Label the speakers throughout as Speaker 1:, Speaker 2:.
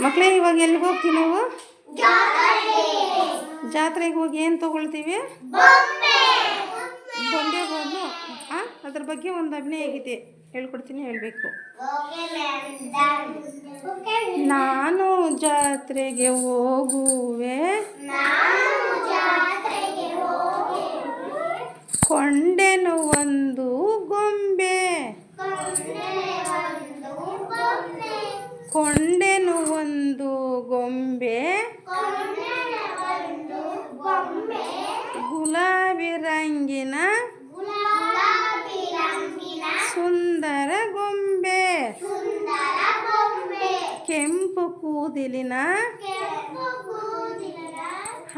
Speaker 1: ಮಕ್ಕಳೇ, ಇವಾಗ ಎಲ್ಲಿಗೆ ಹೋಗ್ತೀವಿ ನಾವು? ಜಾತ್ರೆಗೆ ಹೋಗಿ ಏನು ತೊಗೊಳ್ತೀವಿ? ಬೊಂಬೆ ಬಂದು ಅದ್ರ ಬಗ್ಗೆ ಒಂದು ಅಭಿನಯ ಗೀತೆ ಹೇಳ್ಕೊಡ್ತೀನಿ, ಹೇಳಬೇಕು. ನಾನು ಜಾತ್ರೆಗೆ ಹೋಗುವೆ, ಕೊಂಡೆನು ಒಂದು ಗೊಂಬೆ, ಕೊಂಡೆನು ಒಂದು ಗೊಂಬೆ, ಗುಲಾಬಿ ರಂಗಿನ ಸುಂದರ ಗೊಂಬೆ, ಕೆಂಪು ಕೂದಲಿನ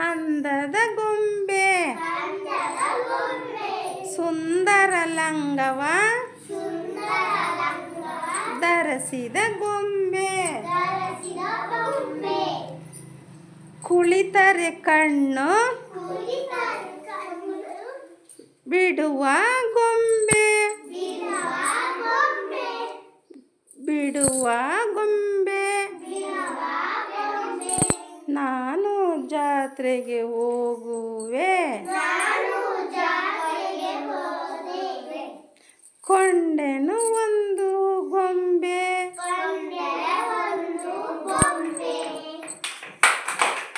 Speaker 1: ಅಂದದ ಗೊಂಬೆ, ಸುಂದರ ಲಂಗವ ಧರಿಸಿದ ಗೊಂಬೆ, ಕುಳಿತರೆ ಕಣ್ಣು ಬಿಡುವ ಗೊಂಬೆ, ಬಿಡುವ ಗೊಂಬೆ. ನಾನು ಜಾತ್ರೆಗೆ ಹೋಗುವೆ, ಕೊಂಡೆನು